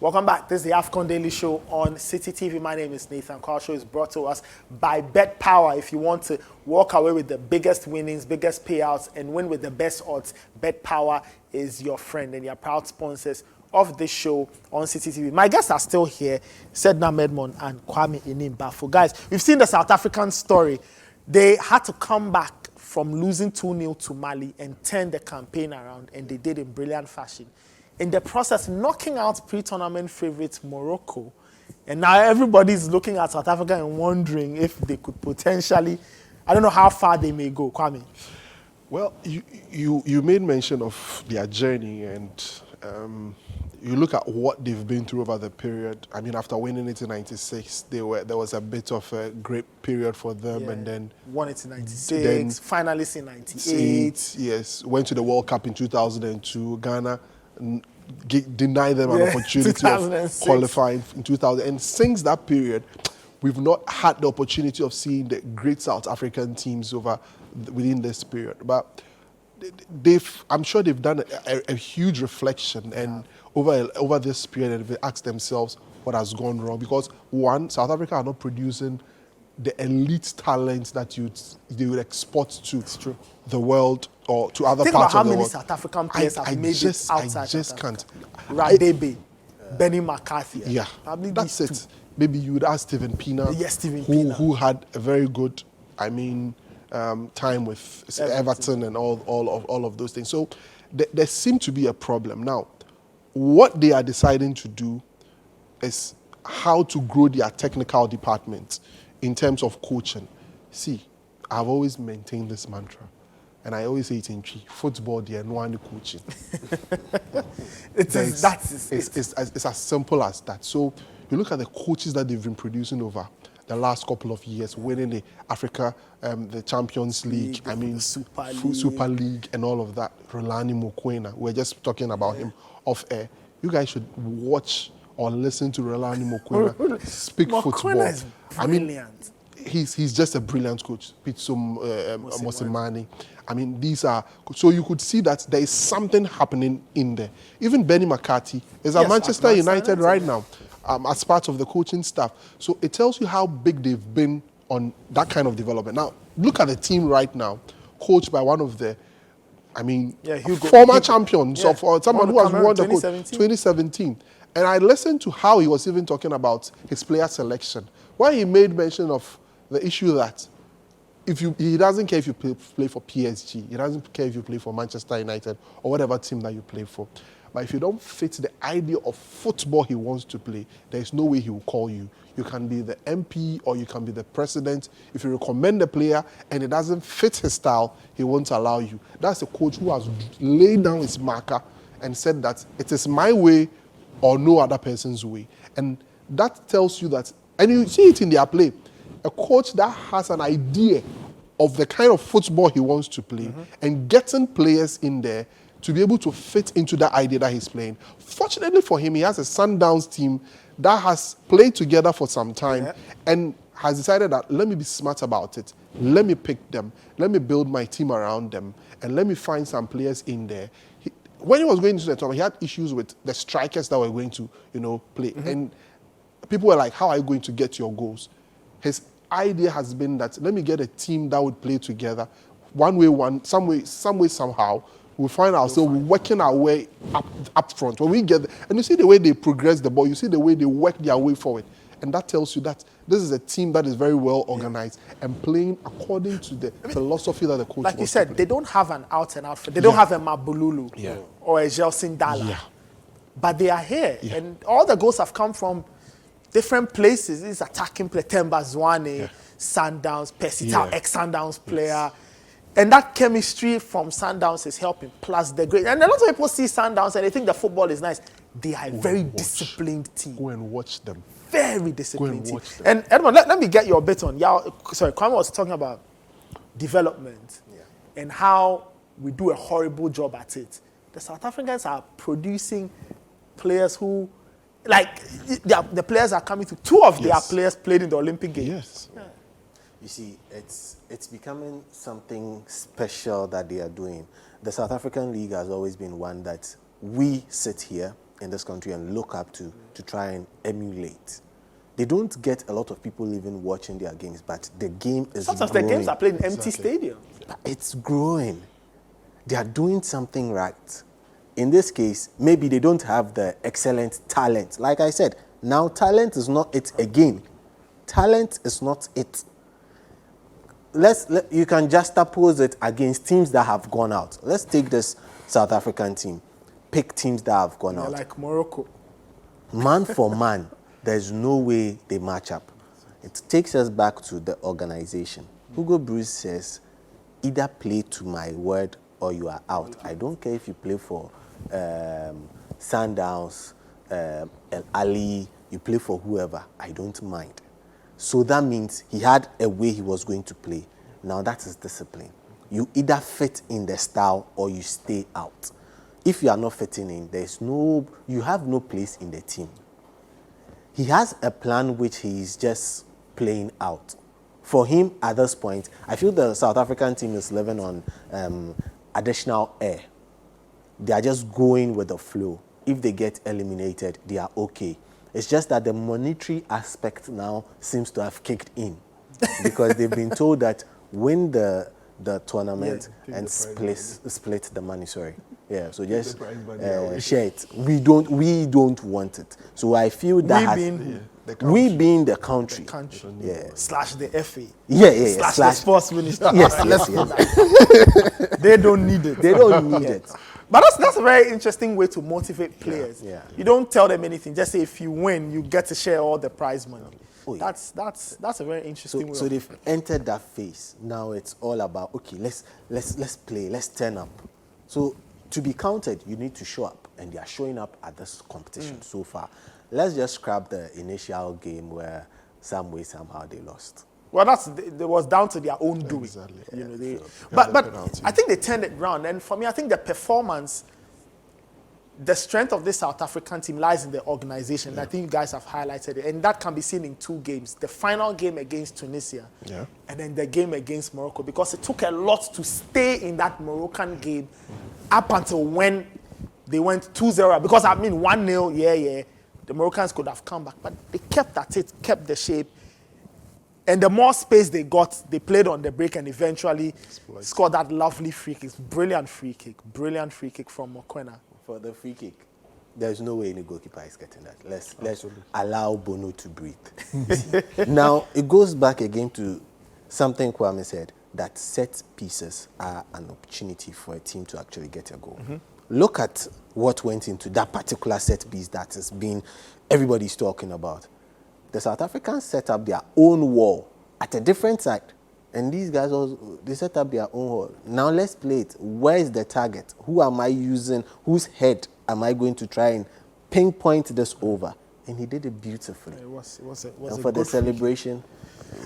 Welcome back. This is the AFCON Daily Show on Citi TV. My name is Nathan. Our show is brought to us by Bet Power. If you want to walk away with the biggest winnings, biggest payouts, and win with the best odds, Bet Power is your friend, and they are proud sponsors of this show on Citi TV. My guests are still here, Sedna Medmon and Kwame Inimbafo. Guys, we've seen the South African story. They had to come back from losing 2-0 to Mali and turn the campaign around, and they did in brilliant fashion. In the process, knocking out pre-tournament favourites Morocco. And now everybody's looking at South Africa and wondering if they could potentially, I don't know how far they may go. Kwame. Well, you made mention of their journey, and you look at what they've been through over the period. I mean, after winning it in '96, there was a bit of a great period for them, and then won it in '96, finalists in '98. Yes, went to the World Cup in 2002. Ghana denied them an opportunity of qualifying in 2000. And since that period, we've not had the opportunity of seeing the great South African teams within this period. But I'm sure they've done a huge reflection and over this period, and they've asked themselves what has gone wrong. Because one, South Africa are not producing the elite talents that they would export to the world or to other parts of the world. Think about how many South African players have made it outside. I just can't. Radebe, Benny McCarthy. Yeah, that's it. Maybe you would ask Stephen Pienaar, who had a very good, time with Everton and all of those things. So there seemed to be a problem. Now, what they are deciding to do is how to grow their technical department in terms of coaching. See, I've always maintained this mantra, and I always say it in Chi: football, they are no one coaching. It's as simple as that. So you look at the coaches that they've been producing over the last couple of years, winning the Africa, the Champions League, Super League, and all of that. Rolani Mokoena, we're just talking about him off air. You guys should watch or listen to Rolani Mokoena speak football. Is brilliant. He's just a brilliant coach. Pitso Mosimane. These are, so you could see that there is something happening in there. Even Benny McCarthy is at Manchester United right now as part of the coaching staff. So it tells you how big they've been on that kind of development. Now, look at the team right now, coached by one of the, former champions of someone who has won the 2017. And I listened to how he was even talking about his player selection. Why he made mention of the issue that he doesn't care if you play for PSG, he doesn't care if you play for Manchester United or whatever team that you play for. But if you don't fit the idea of football he wants to play, there is no way he will call you. You can be the MP or you can be the president. If you recommend a player and it doesn't fit his style, he won't allow you. That's a coach who has laid down his marker and said that it is my way or no other person's way. And that tells you that, and you see it in their play, a coach that has an idea of the kind of football he wants to play and getting players in there to be able to fit into that idea that he's playing. Fortunately for him, he has a Sundowns team that has played together for some time and has decided that let me be smart about it. Let me pick them. Let me build my team around them. And let me find some players in there. When he was going to the tournament, he had issues with the strikers that were going to, play. And people were like, how are you going to get your goals? His idea has been that let me get a team that would play together. Some way, somehow, we'll find ourselves working our way up front. When we get there, and you see the way they progress the ball, you see the way they work their way forward. And that tells you that this is a team that is very well organized and playing according to the philosophy that the coach like you said, they don't have an out-and-out. They don't have a Mabululu or a Gelson Dalla. Yeah. But they are here. Yeah. And all the goals have come from different places. This attacking player, Temba Zwane, Sundowns, Pesita, ex-Sundowns player. And that chemistry from Sundowns is helping. Plus the great. And a lot of people see Sundowns and they think the football is nice. They are a very disciplined team. Go and watch them. Very disciplined team. And Edmond, let me get your bit on. Kwame was talking about development and how we do a horrible job at it. The South Africans are producing players who, the players are coming to. Two of their players played in the Olympic Games. Yes. Yeah. You see, it's becoming something special that they are doing. The South African League has always been one that we sit here in this country and look up to try and emulate. They don't get a lot of people even watching their games, but the game is Sometimes growing. the games are played in empty stadiums. It's growing. They are doing something right. In this case, maybe they don't have the excellent talent. Like I said, now talent is not it again. Talent is not it. You can juxtapose it against teams that have gone out. Let's take this South African team. Pick teams that have gone out. Like Morocco. Man for man, there's no way they match up. It takes us back to the organization. Hugo Bruce says, either play to my word or you are out. I don't care if you play for Sundowns, El Ali, you play for whoever. I don't mind. So that means he had a way he was going to play. Now that is discipline. You either fit in the style or you stay out. If you are not fitting in, you have no place in the team. He has a plan which he is just playing out. For him, at this point, I feel the South African team is living on additional air. They are just going with the flow. If they get eliminated, they are okay. It's just that the monetary aspect now seems to have kicked in because they've been told that win the tournament and split the money. Sorry, yeah. So just share it. We don't want it. So I feel that we being the country, yeah, slash the FA, slash the sports minister. Yes. They don't need it. They don't need it. But that's a very interesting way to motivate players. Yeah. You don't tell them anything. Just say if you win, you get to share all the prize money. Oh, yeah. That's a very interesting way. So they've entered that phase. Now it's all about, okay, let's play, let's turn up. So to be counted, you need to show up, and they are showing up at this competition so far. Let's just scrap the initial game where some way somehow they lost. Well, it was down to their own doing. Exactly. You know, But I think they turned it around. And for me, I think the performance, the strength of this South African team lies in the organization. Yeah. I think you guys have highlighted it. And that can be seen in two games. The final game against Tunisia and then the game against Morocco. Because it took a lot to stay in that Moroccan game up until when they went 2-0. Because, 1-0, the Moroccans could have come back. But they kept at it, kept the shape. And the more space they got, they played on the break and eventually scored that lovely free kick. Brilliant free kick from Mokoena. For the free kick, there's no way any goalkeeper is getting that. Let's allow Bono to breathe. Now, it goes back again to something Kwame said, that set pieces are an opportunity for a team to actually get a goal. Look at what went into that particular set piece that has been everybody's talking about. The South Africans set up their own wall at a different side. And these guys also, they set up their own wall. Now let's play it. Where is the target? Who am I using? Whose head am I going to try and pinpoint this over? And he did it beautifully. It was and for the celebration.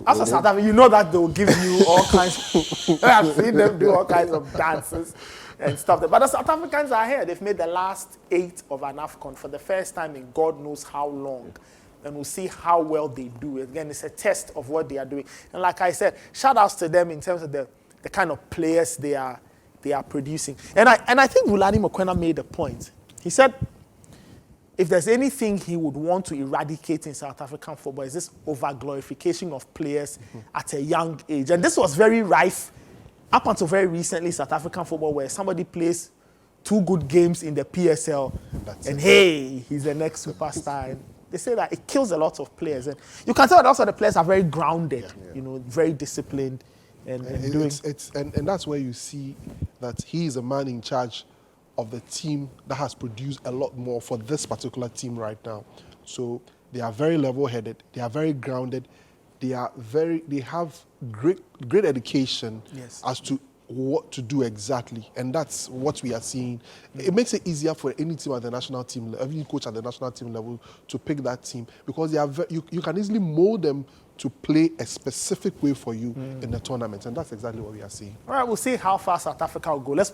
After South Africa, you know that they will give you all kinds. I've seen them do all kinds of dances and stuff. But the South Africans are here. They've made the last 8 of an AFCON for the first time in God knows how long. And we'll see how well they do. Again, it's a test of what they are doing. And like I said, shout outs to them in terms of the kind of players they are producing. And I think Wulani Mokoena made a point. He said, if there's anything he would want to eradicate in South African football, is this over-glorification of players at a young age. And this was very rife up until very recently, South African football, where somebody plays 2 good games in the PSL, and hey, he's the next superstar. And they say that it kills a lot of players. And you can tell that also the players are very grounded, very disciplined. And that's where you see that he is a man in charge of the team that has produced a lot more for this particular team right now. So they are very level-headed. They are very grounded. They have great education as to what to do exactly, and that's what we are seeing. It makes it easier for any team at the national team, every coach at the national team level to pick that team, because you can easily mold them to play a specific way for you in the tournament, and that's exactly what we are seeing. All right, we'll see how far South Africa will go. Let's